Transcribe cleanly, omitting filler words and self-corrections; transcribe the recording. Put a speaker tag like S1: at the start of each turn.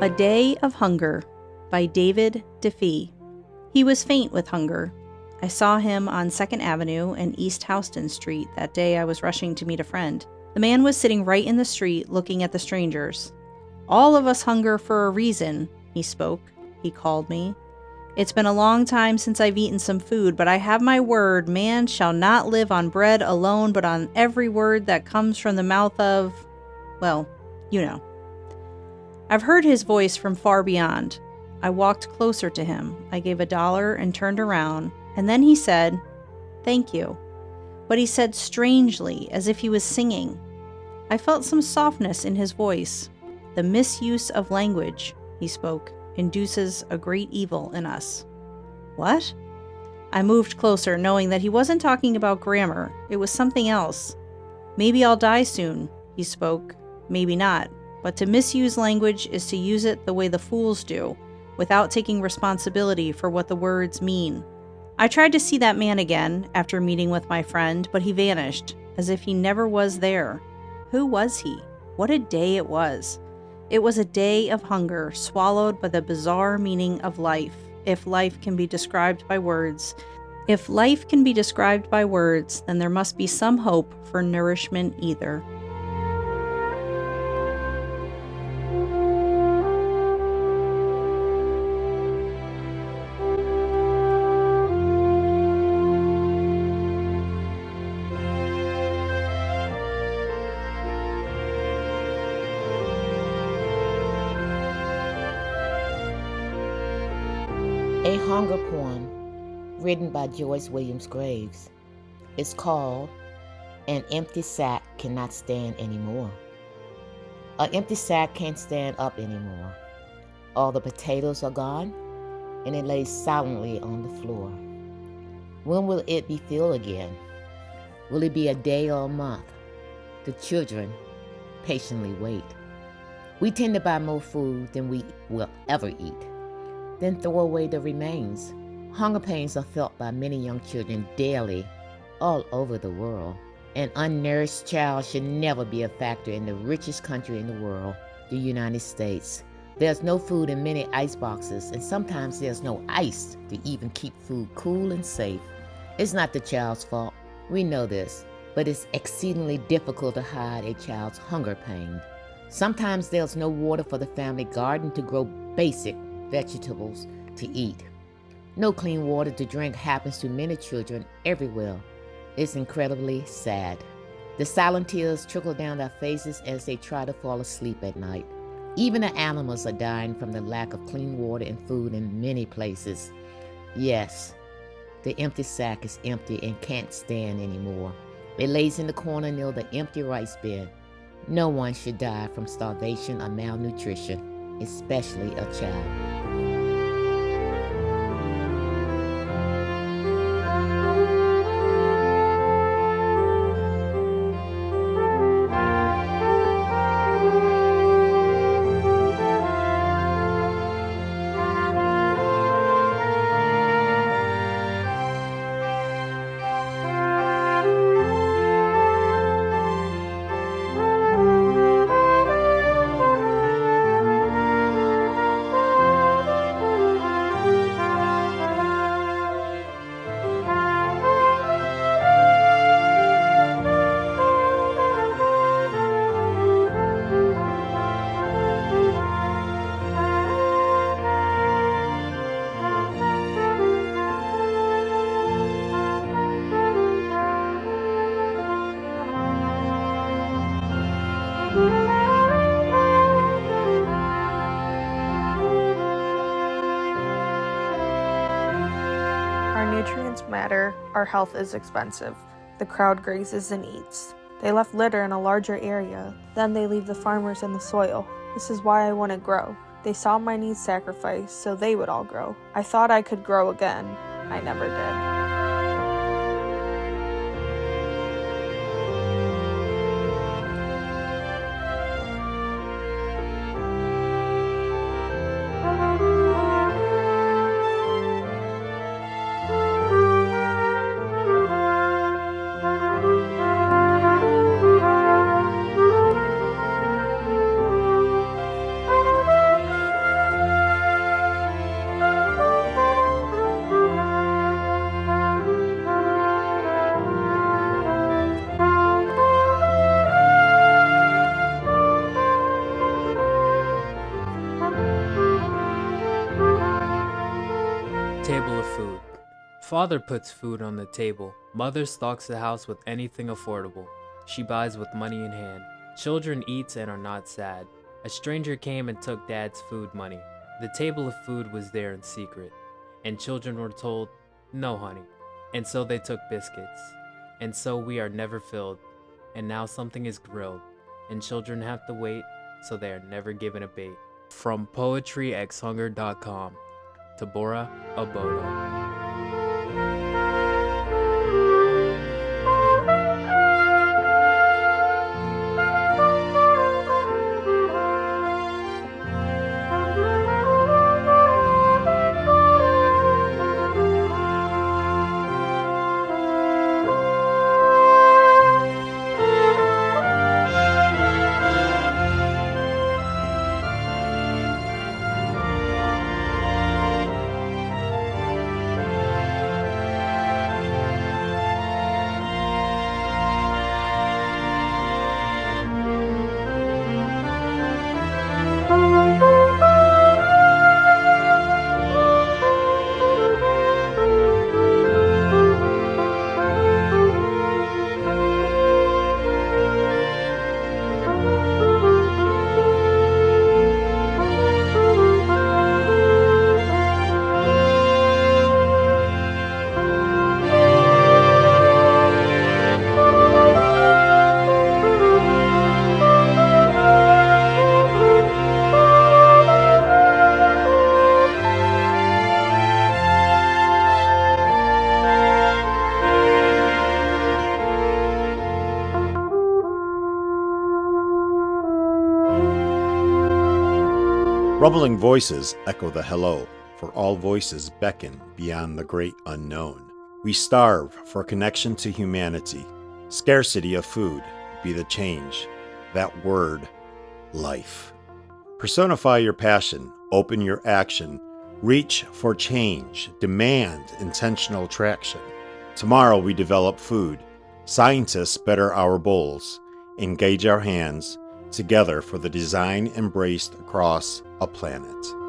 S1: A Day of Hunger by David DeFee. He was faint with hunger. I saw him on 2nd Avenue and East Houston Street that day I was rushing to meet a friend. The man was sitting right in the street looking at the strangers. All of us hunger for a reason, he spoke. He called me. It's been a long time since I've eaten some food, but I have my word, man shall not live on bread alone, but on every word that comes from the mouth of, well, you know. I've heard his voice from far beyond. I walked closer to him. I gave $1 and turned around, and then he said, "Thank you." But he said strangely, as if he was singing. I felt some softness in his voice. The misuse of language, he spoke, induces a great evil in us. What? I moved closer, knowing that he wasn't talking about grammar. It was something else. Maybe I'll die soon, he spoke. Maybe not. But to misuse language is to use it the way the fools do, without taking responsibility for what the words mean. I tried to see that man again after meeting with my friend, but he vanished, as if he never was there. Who was he? What a day it was. It was a day of hunger, swallowed by the bizarre meaning of life, if life can be described by words. If life can be described by words, then there must be some hope for nourishment either.
S2: A hunger poem written by Joyce Graves. It's called An Empty Sack Cannot Stand Anymore. An empty sack can't stand up anymore. All the potatoes are gone, and it lays silently on the floor. When will it be filled again? Will it be a day or a month? The children patiently wait. We tend to buy more food than we will ever eat, then throw away the remains. Hunger pains are felt by many young children daily all over the world. An unnourished child should never be a factor in the richest country in the world, the United States. There's no food in many ice boxes, and sometimes there's no ice to even keep food cool and safe. It's not the child's fault. We know this, but it's exceedingly difficult to hide a child's hunger pain. Sometimes there's no water for the family garden to grow basic vegetables to eat. No clean water to drink happens to many children everywhere. It's incredibly sad. The silent tears trickle down their faces as they try to fall asleep at night. Even the animals are dying from the lack of clean water and food in many places. Yes, the empty sack is empty and can't stand anymore. It lays in the corner near the empty rice bin. No one should die from starvation or malnutrition, especially a child.
S3: Nutrients matter, our health is expensive. The crowd grazes and eats. They left litter in a larger area, then they leave the farmers in the soil. This is why I want to grow. They saw my needs sacrificed, so they would all grow. I thought I could grow again. I never did.
S4: Father puts food on the table. Mother stocks the house with anything affordable. She buys with money in hand. Children eat and are not sad. A stranger came and took Dad's food money. The table of food was there in secret. And children were told, "No, honey." And so they took biscuits. And so we are never filled. And now something is grilled. And children have to wait, so they are never given a bait. From poetryxhunger.com. Tobore, Obodoh.
S5: Rumbling voices echo the hello, for all voices beckon beyond the great unknown. We starve for connection to humanity. Scarcity of food be the change. That word, life. Personify your passion, open your action, reach for change, demand intentional traction. Tomorrow we develop food. Scientists better our bowls, engage our hands, together for the design embraced across a planet.